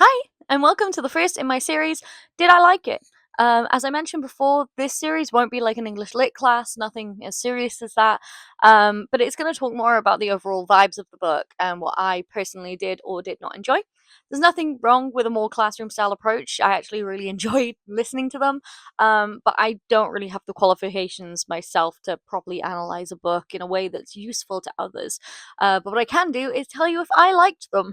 Hi, and welcome to the first in my series, Did I Like It? As I mentioned before, this series won't be like an English lit class, nothing as serious as that, but it's going to talk more about the overall vibes of the book and what I personally did or did not enjoy. There's nothing wrong with a more classroom style approach. I actually really enjoyed listening to them, but I don't really have the qualifications myself to properly analyze a book in a way that's useful to others. But what I can do is tell you if I liked them.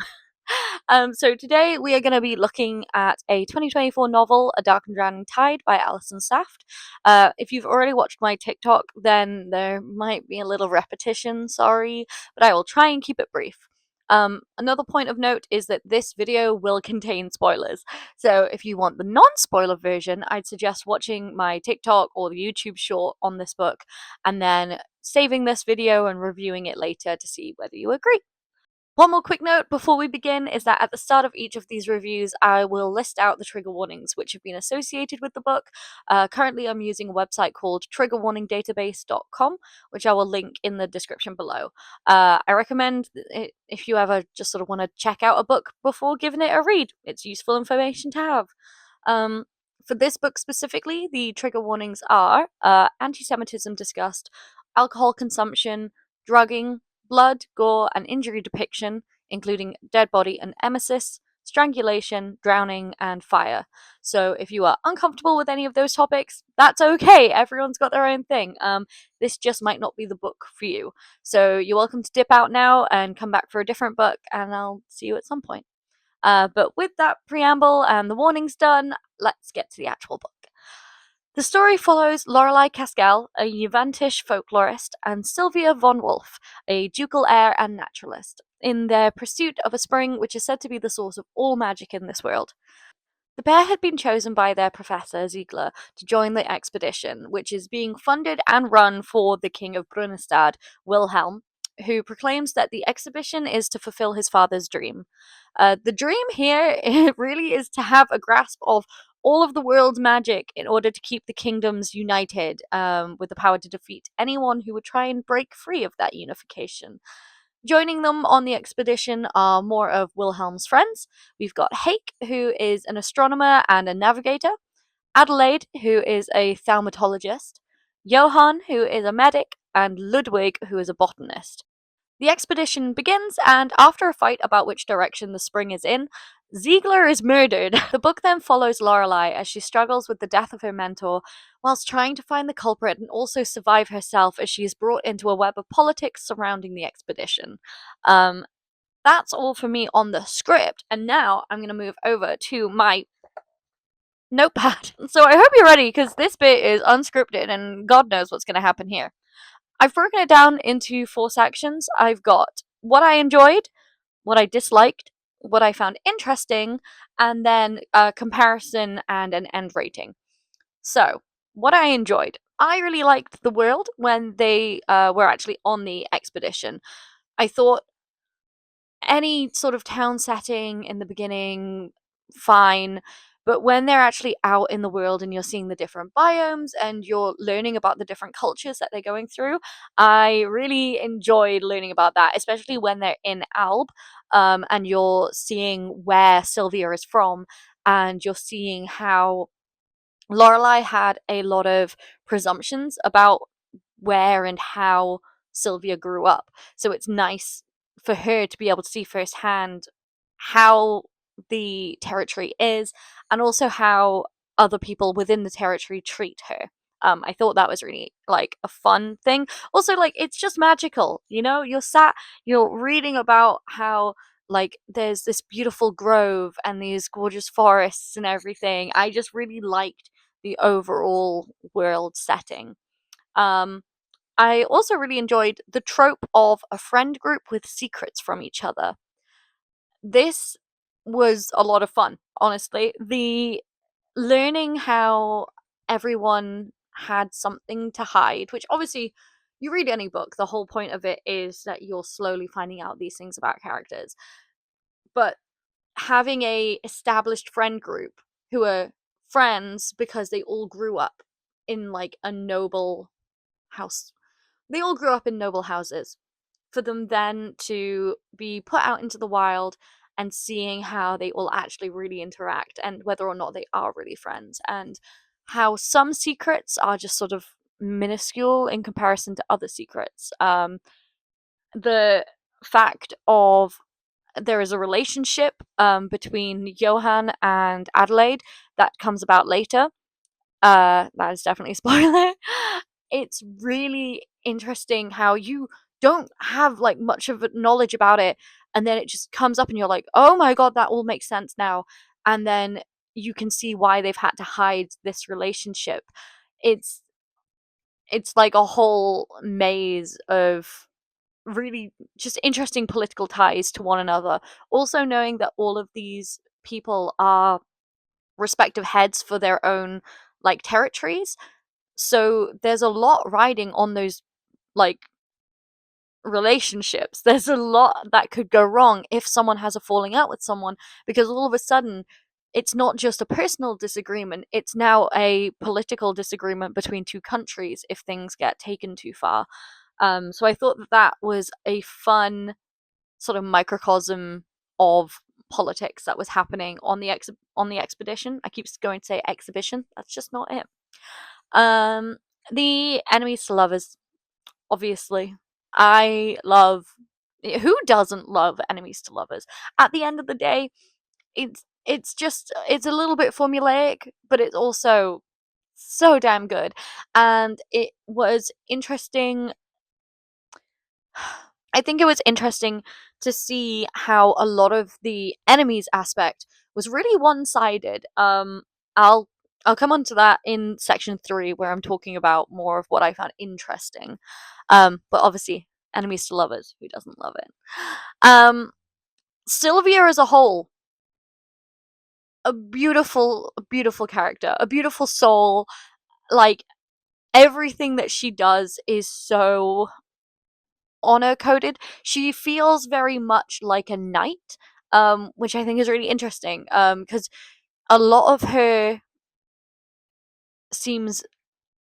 So today we are going to be looking at a 2024 novel, A Dark and Drowning Tide by Alison Saft. If you've already watched my TikTok, then there might be a little repetition, sorry, but I will try and keep it brief. Another point of note is that this video will contain spoilers. So if you want the non-spoiler version, I'd suggest watching my TikTok or the YouTube short on this book and then saving this video and reviewing it later to see whether you agree. One more quick note before we begin is that at the start of each of these reviews, I will list out the trigger warnings which have been associated with the book. Currently, I'm using a website called triggerwarningdatabase.com, which I will link in the description below. I recommend if you ever just sort of want to check out a book before giving it a read. It's useful information to have. Um, for this book specifically, the trigger warnings are anti Semitism discussed, alcohol consumption, drugging, blood, gore, and injury depiction, including dead body and emesis, strangulation, drowning, and fire. So if you are uncomfortable with any of those topics, that's okay. Everyone's got their own thing. This just might not be the book for you. So you're welcome to dip out now and come back for a different book, and I'll see you at some point. But with that preamble and the warnings done, let's get to the actual book. The story follows Lorelei Caskel, a Juventish folklorist, and Sylvia von Wolf, a ducal heir and naturalist, in their pursuit of a spring which is said to be the source of all magic in this world. The pair had been chosen by their professor, Ziegler, to join the expedition, which is being funded and run for the King of Brunestad, Wilhelm, who proclaims that the exhibition is to fulfill his father's dream. The dream here really is to have a grasp of all of the world's magic in order to keep the kingdoms united, with the power to defeat anyone who would try and break free of that unification. Joining them on the expedition are more of Wilhelm's friends. We've got Hake, who is an astronomer and a navigator, Adelaide, who is a thaumatologist, Johann, who is a medic, and Ludwig, who is a botanist. The expedition begins, and after a fight about which direction the spring is in, Ziegler is murdered. The book then follows Lorelei as she struggles with the death of her mentor, whilst trying to find the culprit and also survive herself as she is brought into a web of politics surrounding the expedition. Um, that's all for me on the script, and now I'm going to move over to my notepad. So I hope you're ready, because this bit is unscripted, and God knows what's going to happen here. I've broken it down into 4 sections. I've got what I enjoyed, what I disliked, what I found interesting, and then a comparison and an end rating. So, what I enjoyed. I really liked the world when they were actually on the expedition. I thought any sort of town setting in the beginning, fine. But when they're actually out in the world and you're seeing the different biomes and you're learning about the different cultures that they're going through, I really enjoyed learning about that, especially when they're in Alb, and you're seeing where Sylvia is from, and you're seeing how Lorelei had a lot of presumptions about where and how Sylvia grew up. So it's nice for her to be able to see firsthand how the territory is and also how other people within the territory treat her. I thought that was really like a fun thing. Also, like, it's just magical, you know? You're reading about how like there's this beautiful grove and these gorgeous forests and everything. I just really liked the overall world setting. Um, I also really enjoyed the trope of a friend group with secrets from each other. This was a lot of fun, honestly. The learning how everyone had something to hide, which obviously you read any book, the whole point of it is that you're slowly finding out these things about characters. But having a established friend group who are friends because they all grew up in like a noble house. They all grew up in noble houses. For them then to be put out into the wild and seeing how they all actually really interact and whether or not they are really friends, and how some secrets are just sort of minuscule in comparison to other secrets. The fact of there is a relationship between Johan and Adelaide that comes about later. That is definitely a spoiler. It's really interesting how you don't have like much of a knowledge about it, and then it just comes up, and you're like, "Oh my god, that all makes sense now." And then you can see why they've had to hide this relationship. It's it's like a whole maze of really just interesting political ties to one another. Also knowing that all of these people are respective heads for their own like territories. So there's a lot riding on those like relationships. There's a lot that could go wrong if someone has a falling out with someone, because all of a sudden it's not just a personal disagreement, it's now a political disagreement between two countries if things get taken too far. So I thought that that was a fun sort of microcosm of politics that was happening on the on the expedition. I keep going to say exhibition. That's just not it. Um, the enemies to lovers, obviously. I love. Who doesn't love enemies to lovers? At the end of the day, it's just it's a little bit formulaic, but it's also so damn good, and it was interesting. I think it was interesting to see how a lot of the enemies aspect was really one-sided. I'll I'll come on to that in section 3 where I'm talking about more of what I found interesting. But obviously, enemies to lovers, who doesn't love it? Um, Sylvia as a whole, a beautiful character, a beautiful soul. Like everything that she does is so honor coded. She feels very much like a knight, which I think is really interesting. Because a lot of her seems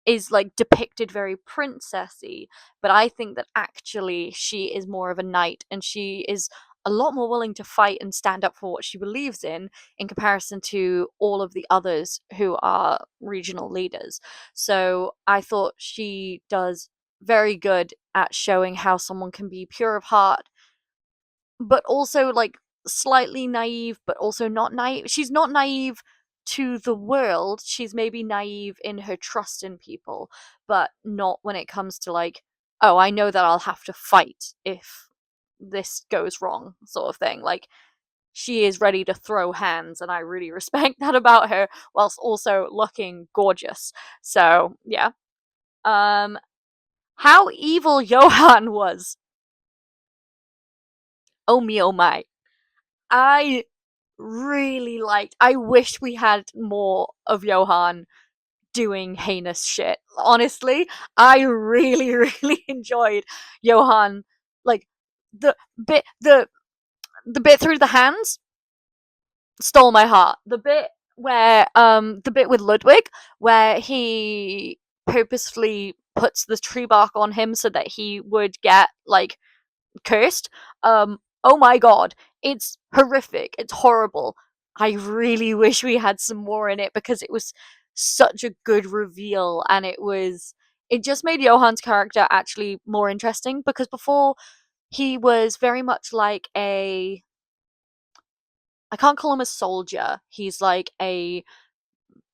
is like depicted very princessy, but I think that actually she is more of a knight, and she is a lot more willing to fight and stand up for what she believes in comparison to all of the others who are regional leaders. So I thought she does very good at showing how someone can be pure of heart, but also like slightly naive, but also not naive. She's not naive to the world. She's maybe naive in her trust in people, but not when it comes to like, oh, I know that I'll have to fight if this goes wrong, sort of thing. Like she is ready to throw hands, and I really respect that about her, whilst also looking gorgeous. So yeah. Um, how evil Johan was. Oh me, oh my. I really liked. I wish we had more of Johan doing heinous shit. Honestly, I really, really enjoyed Johan. Like the bit, the bit through the hands stole my heart. The bit where, the bit with Ludwig, where he purposefully puts the tree bark on him so that he would get like cursed. Oh my god, it's horrific. It's horrible. I really wish we had some more in it because it was such a good reveal, and it just made Johan's character actually more interesting, because before he was very much like a, I can't call him a soldier. He's like a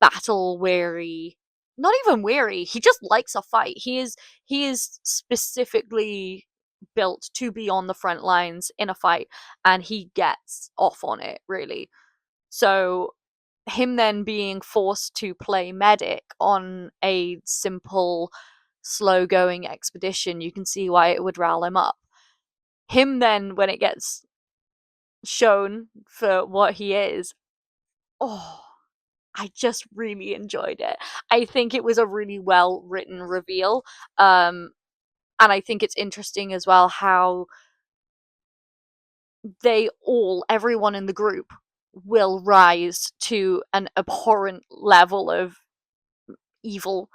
battle weary, not even weary, he just likes a fight. He is specifically built to be on the front lines in a fight, and he gets off on it really. So him then being forced to play medic on a simple slow going expedition, you can see why it would rile him up. Him then, when it gets shown for what he is, oh, I just really enjoyed it. I think it was a really well written reveal. And I think it's interesting as well how everyone in the group will rise to an abhorrent level of evil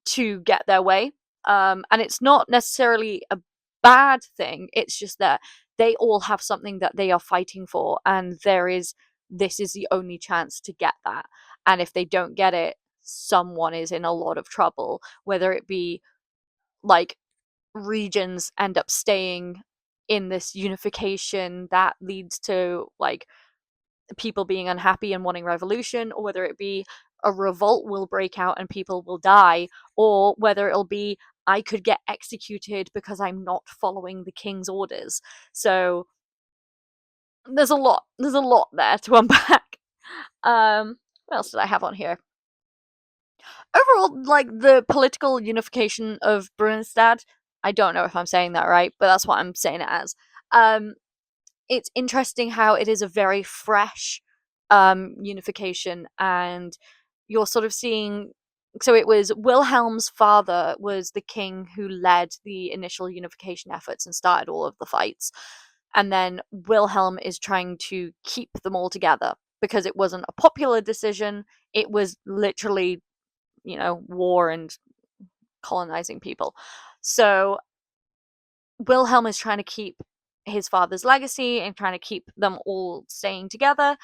to get their way. And it's not necessarily a bad thing, it's just that they all have something that they are fighting for, and this is the only chance to get that. And if they don't get it, someone is in a lot of trouble, whether it be like regions end up staying in this unification that leads to like people being unhappy and wanting revolution, or whether it be a revolt will break out and people will die, or whether it'll be I could get executed because I'm not following the king's orders. So there's a lot there to unpack. What else did I have on here? Overall, like the political unification of Brunstad, I don't know if I'm saying that right, but that's what I'm saying it as. Um, it's interesting how it is a very fresh unification, and you're sort of seeing. So it was Wilhelm's father was the king who led the initial unification efforts and started all of the fights, and then Wilhelm is trying to keep them all together because it wasn't a popular decision. It was literally, war and colonizing people. So Wilhelm is trying to keep his father's legacy and trying to keep them all staying together.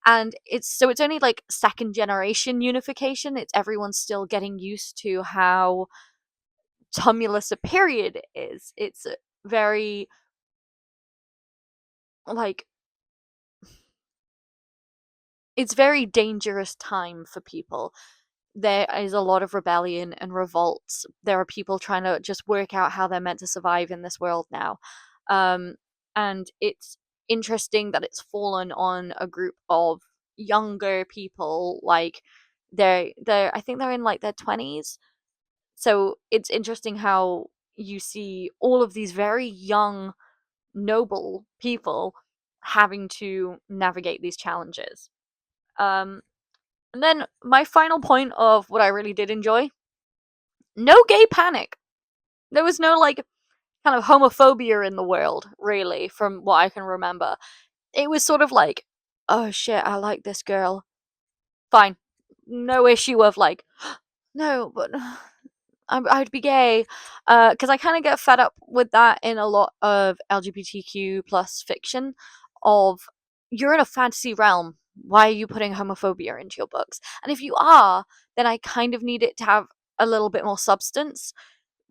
And it's only like second generation unification. It's everyone still getting used to how tumultuous a period it is. It's a very like it's very dangerous time for people. There is a lot of rebellion and revolts. There are people trying to just work out how they're meant to survive in this world now. Um, and it's interesting that it's fallen on a group of younger people. Like they're I think they're in like their 20s. So it's interesting how you see all of these very young, noble people having to navigate these challenges. Um, and then my final point of what I really did enjoy, no gay panic. There was no like kind of homophobia in the world, really, from what I can remember. It was sort of like, oh shit, I like this girl. Fine. No issue of like, no, but I'd be gay. Because I kind of get fed up with that in a lot of LGBTQ plus fiction of you're in a fantasy realm. Why are you putting homophobia into your books? And if you are, then I kind of need it to have a little bit more substance,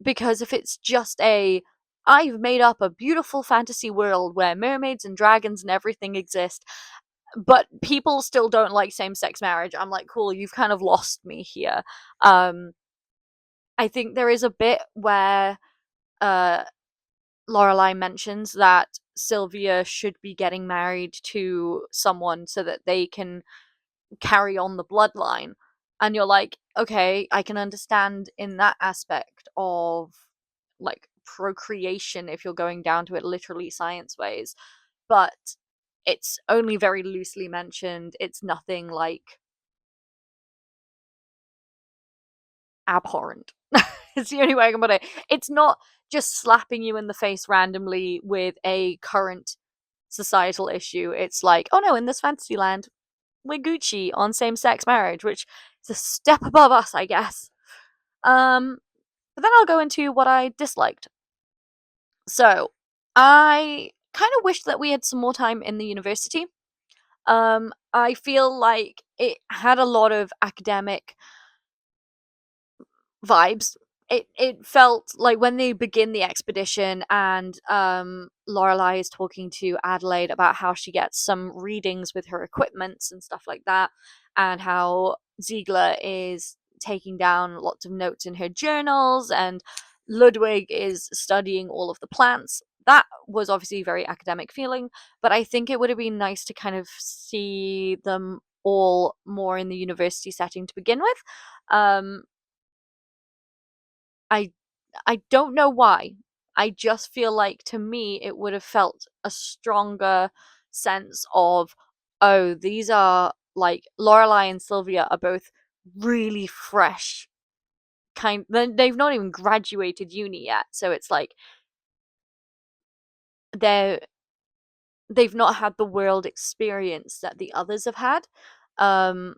because if it's just I've made up a beautiful fantasy world where mermaids and dragons and everything exist, but people still don't like same-sex marriage, I'm like, cool, you've kind of lost me here. um I think there is a bit where uh Lorelai mentions that Sylvia should be getting married to someone so that they can carry on the bloodline. And you're like, okay, I can understand in that aspect of like procreation if you're going down to it literally science ways, but it's only very loosely mentioned. It's nothing like abhorrent. It's the only way I can put it. It's not just slapping you in the face randomly with a current societal issue. It's like, oh no, in this fantasy land, we're Gucci on same-sex marriage, which is a step above us, I guess. Um, but then I'll go into what I disliked. So, I kind of wish that we had some more time in the university. I feel like it had a lot of academic vibes. It felt like when they begin the expedition and Lorelai is talking to Adelaide about how she gets some readings with her equipments and stuff like that, and how Ziegler is taking down lots of notes in her journals, and Ludwig is studying all of the plants. That was obviously very academic feeling, but I think it would have been nice to kind of see them all more in the university setting to begin with. Um, I I don't know why. I just feel like to me it would have felt a stronger sense of, oh, these are like Lorelai and Sylvia are both really fresh. They've not even graduated uni yet, so it's like they're they've not had the world experience that the others have had. Um,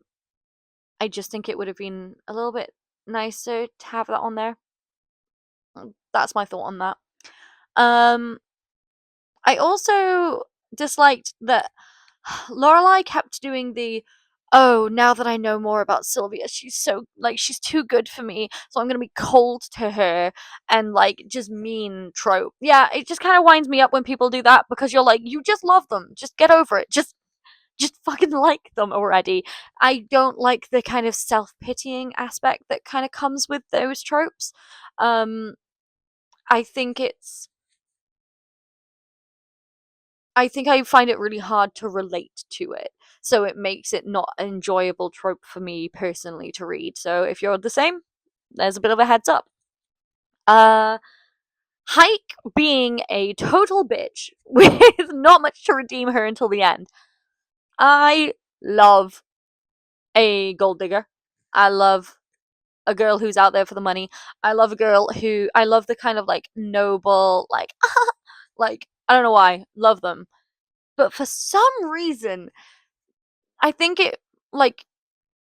I just think it would have been a little bit nicer to have that on there. That's my thought on that. Um, I also disliked that Lorelai kept doing the, oh, now that I know more about Sylvia, she's so, like, she's too good for me, so I'm gonna be cold to her and, like, just mean trope. Yeah, it just kind of winds me up when people do that because you're like, you just love them. Just get over it. Just fucking like them already. I don't like the kind of self-pitying aspect that kind of comes with those tropes. Um, I think it's I think I find it really hard to relate to it. So it makes it not an enjoyable trope for me personally to read. So if you're the same, there's a bit of a heads up. Uh Hike being a total bitch with not much to redeem her until the end. I love a gold digger. I love a girl who's out there for the money. I love the kind of like noble, like like I don't know why, love them. But for some reason, I think like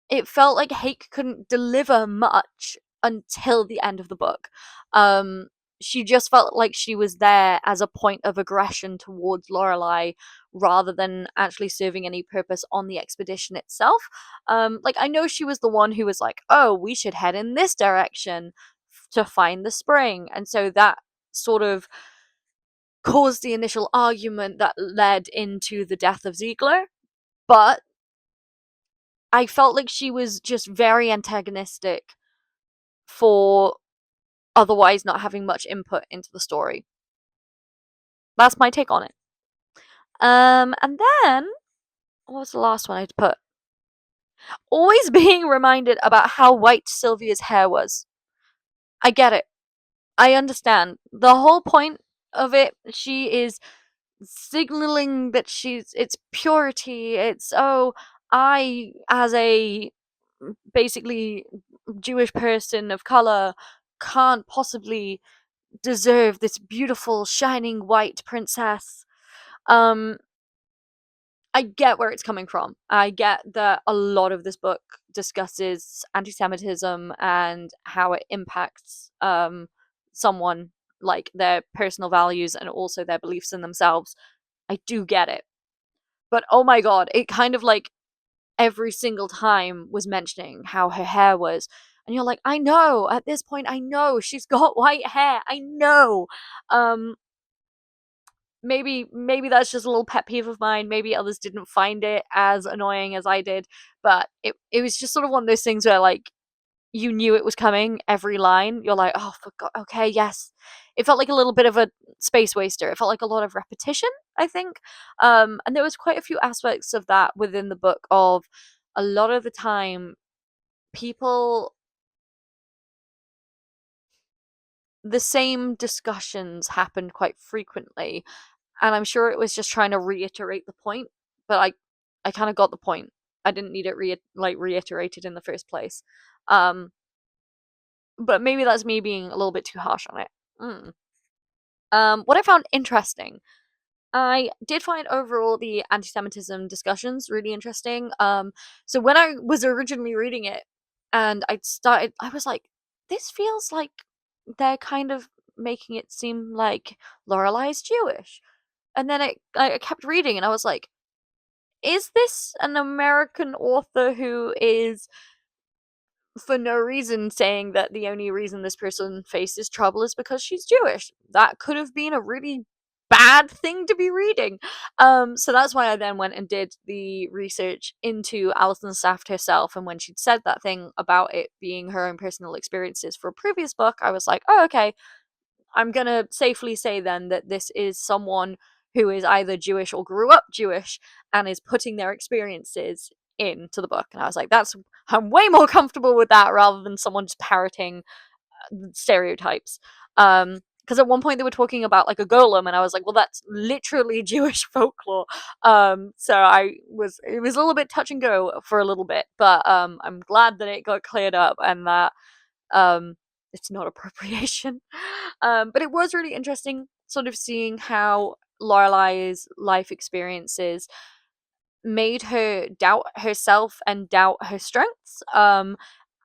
it felt like Hake couldn't deliver much until the end of the book. Um, she just felt like she was there as a point of aggression towards Lorelai rather than actually serving any purpose on the expedition itself. Like I know she was the one who was like, "Oh, we should head in this direction to find the spring," and so that sort of caused the initial argument that led into the death of Ziegler. But I felt like she was just very antagonistic for otherwise not having much input into the story. That's my take on it. And then what was the last one I'd put? Always being reminded about how white Sylvia's hair was. I get it. I understand. The whole point of it, she is signaling that it's purity. It's, oh, I as a basically Jewish person of color can't possibly deserve this beautiful shining white princess. Um I get where it's coming from. I get that a lot of this book discusses anti-Semitism and how it impacts someone, like their personal values and also their beliefs in themselves. I do get it. But oh my god, it kind of like every single time was mentioning how her hair was. And you're like, I know, at this point I know she's got white hair. I know. Um maybe that's just a little pet peeve of mine. Maybe others didn't find it as annoying as I did, but it was just sort of one of those things where like you knew it was coming every line. You're like, oh, for God, okay, yes. It felt like a little bit of a space waster. It felt like a lot of repetition, I think. And there was quite a few aspects of that within the book. Of a lot of the time, people the same discussions happened quite frequently, and I'm sure it was just trying to reiterate the point, but I kind of got the point. I didn't need it reiterated in the first place. Um, but maybe that's me being a little bit too harsh on it. Mm. What I found interesting, I did find overall the anti-Semitism discussions really interesting. So when I was originally reading it, and I was like, this feels like they're kind of making it seem like Lorelai's Jewish. And then I kept reading, and I was like, is this an American author who is for no reason saying that the only reason this person faces trouble is because she's Jewish? That could have been a really bad thing to be reading. So that's why I then went and did the research into Alison Saft herself, and when she'd said that thing about it being her own personal experiences for a previous book, I was like, oh, okay, I'm gonna safely say then that this is someone who is either Jewish or grew up Jewish and is putting their experiences into the book. And I was like, I'm way more comfortable with that rather than someone just parroting stereotypes. Because at one point they were talking about like a golem, and I was like, well, that's literally Jewish folklore. So it was a little bit touch and go for a little bit, but I'm glad that it got cleared up and that um, it's not appropriation. But it was really interesting, sort of seeing how Lorelai's life experiences made her doubt herself and doubt her strengths. And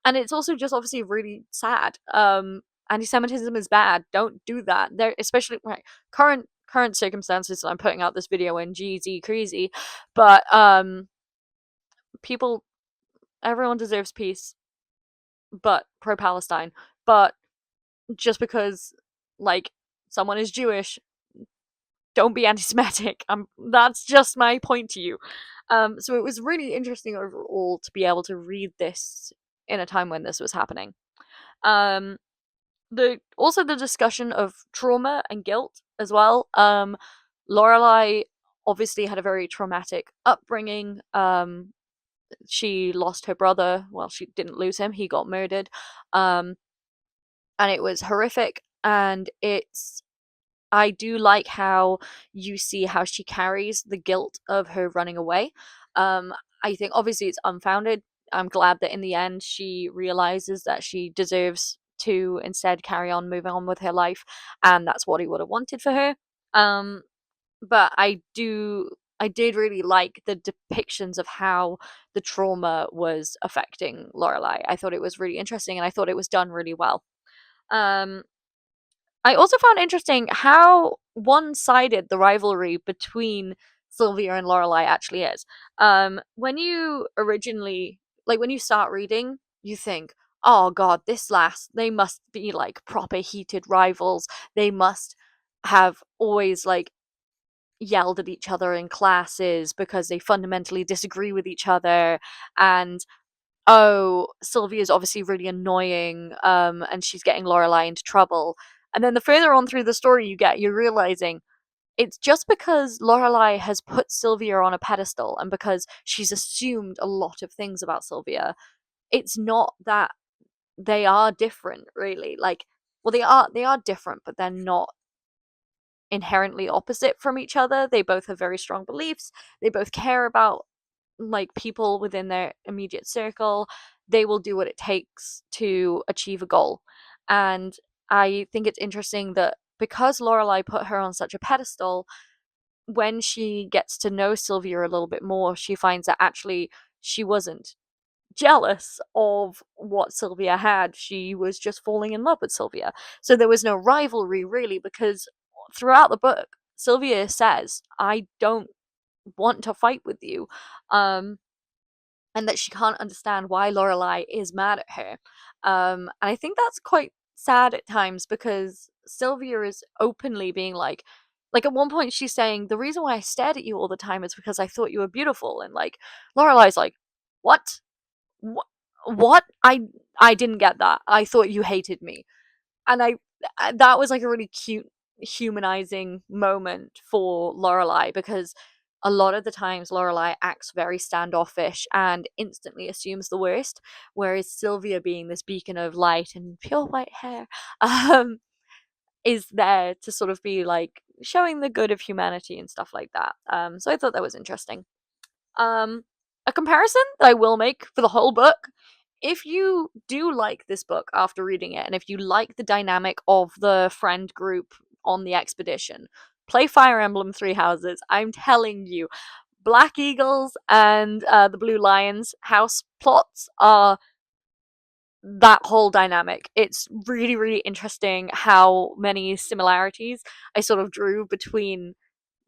it's also just obviously really sad. Anti-Semitism is bad. Don't do that. There, especially right, current circumstances that I'm putting out this video in, GZ crazy, but people, everyone deserves peace, but pro-Palestine. But just because, like, someone is Jewish, don't be anti-Semitic. That's just my point to you. So it was really interesting overall to be able to read this in a time when this was happening. Um, the discussion of trauma and guilt as well. Lorelai obviously had a very traumatic upbringing. She lost her brother. Well, she didn't lose him; he got murdered. Um, and it was horrific. And it's I do like how you see how she carries the guilt of her running away. Um, I think obviously it's unfounded. I'm glad that in the end she realizes that she deserves to instead carry on moving on with her life, and that's what he would have wanted for her. Um, but I did really like the depictions of how the trauma was affecting Lorelai. I thought it was really interesting, and I thought it was done really well. Um, I also found interesting how one-sided the rivalry between Sylvia and Lorelai actually is. When you originally, like when you start reading, you think, "Oh God, this last they must be like proper heated rivals. They must have always like yelled at each other in classes because they fundamentally disagree with each other, and oh, Sylvia's obviously really annoying, and she's getting Lorelai into trouble." And then the further on through the story you get, you're realizing it's just because Lorelai has put Sylvia on a pedestal and because she's assumed a lot of things about Sylvia. It's not that they are different, really. Like, well, they are different, but they're not inherently opposite from each other. They both have very strong beliefs. They both care about like people within their immediate circle. They will do what it takes to achieve a goal. And I think it's interesting that because Lorelai put her on such a pedestal, when she gets to know Sylvia a little bit more, she finds that actually she wasn't jealous of what Sylvia had. She was just falling in love with Sylvia. So there was no rivalry really, because throughout the book, Sylvia says, "I don't want to fight with you." Um, and that she can't understand why Lorelai is mad at her. And I think that's quite sad at times because Sylvia is openly being like at one point she's saying, "The reason why I stared at you all the time is because I thought you were beautiful," and like Lorelai's like, "What? What? What? I didn't get that. I thought you hated me." And that was like a really cute humanizing moment for Lorelai, because a lot of the times Lorelai acts very standoffish and instantly assumes the worst, whereas Sylvia, being this beacon of light and pure white hair, um, is there to sort of be like showing the good of humanity and stuff like that. So I thought that was interesting. Um, a comparison that I will make for the whole book: if you do like this book after reading it, and if you like the dynamic of the friend group on the expedition, play Fire Emblem Three Houses. I'm telling you, Black Eagles and the Blue Lions house plots are that whole dynamic. It's really, really interesting how many similarities I sort of drew between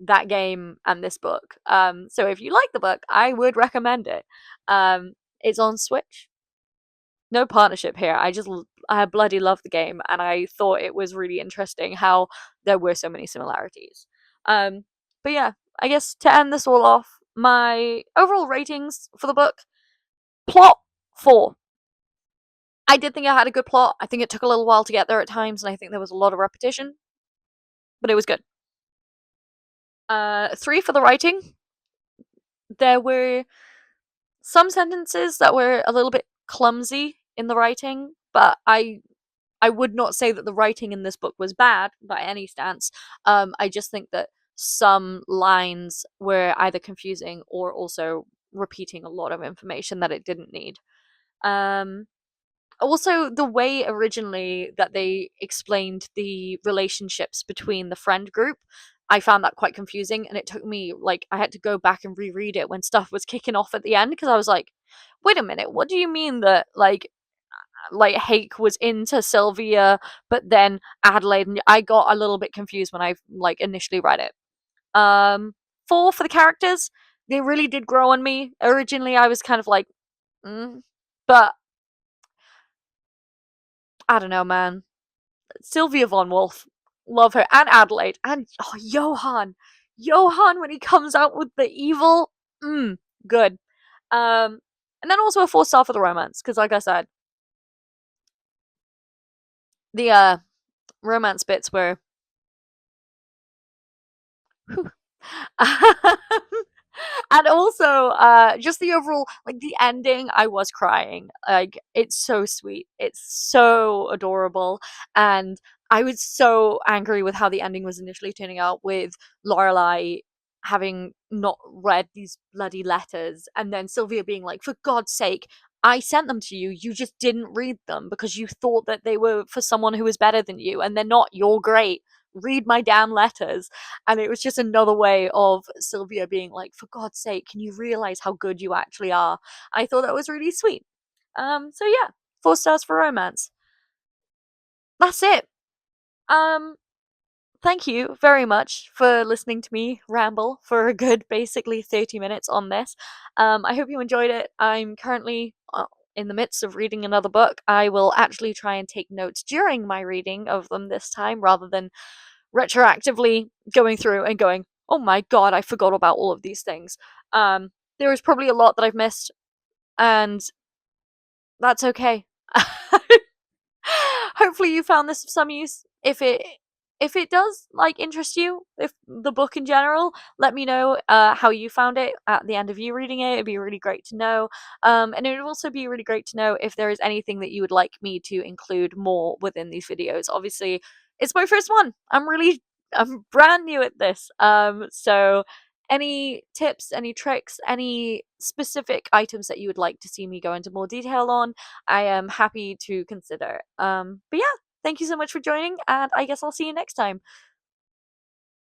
that game and this book. So if you like the book, I would recommend it. It's on Switch. No partnership here. I bloody love the game, and I thought it was really interesting how there were so many similarities. But yeah, I guess to end this all off, my overall ratings for the book: plot 4. I did think I had a good plot. I think it took a little while to get there at times, and I think there was a lot of repetition, but it was good. 3 for the writing. There were some sentences that were a little bit clumsy in the writing, but I would not say that the writing in this book was bad by any stance. I just think that some lines were either confusing or also repeating a lot of information that it didn't need. Um, Also, the way originally that they explained the relationships between the friend group, I found that quite confusing, and it took me like I had to go back and reread it when stuff was kicking off at the end, because I was like, wait a minute, what do you mean that like like Hake was into Sylvia, but then Adelaide, and I got a little bit confused when I like initially read it. Um, 4 for the characters. They really did grow on me. Originally, I was kind of like, but I don't know, man. Sylvia von Wolf, love her, and Adelaide, and oh, Johann when he comes out with the evil, good. And then also a 4-star for the romance, because like I said, the romance bits were and also just the overall, like, the ending, I was crying. Like, it's so sweet, it's so adorable, and I was so angry with how the ending was initially turning out, with Lorelai having not read these bloody letters, and then Sylvia being like, for God's sake, I sent them to you, you just didn't read them because you thought that they were for someone who was better than you, and they're not. You're great, read my damn letters. And it was just another way of Sylvia being like, for God's sake, can you realize how good you actually are? I thought that was really sweet. So yeah, 4 stars for romance. That's it. Um, Thank you very much for listening to me ramble for a good basically 30 minutes on this. I hope you enjoyed it. I'm currently in the midst of reading another book. I will actually try and take notes during my reading of them this time, rather than retroactively going through and going, oh my god, I forgot about all of these things. There is probably a lot that I've missed, and that's okay. Hopefully you found this of some use. If it does like interest you, if the book in general, let me know how you found it at the end of you reading it. It'd be really great to know. And it would also be really great to know if there is anything that you would like me to include more within these videos. Obviously, it's my first one. I'm brand new at this. So any tips, any tricks, any specific items that you would like to see me go into more detail on, I am happy to consider. But yeah, thank you so much for joining, and I guess I'll see you next time.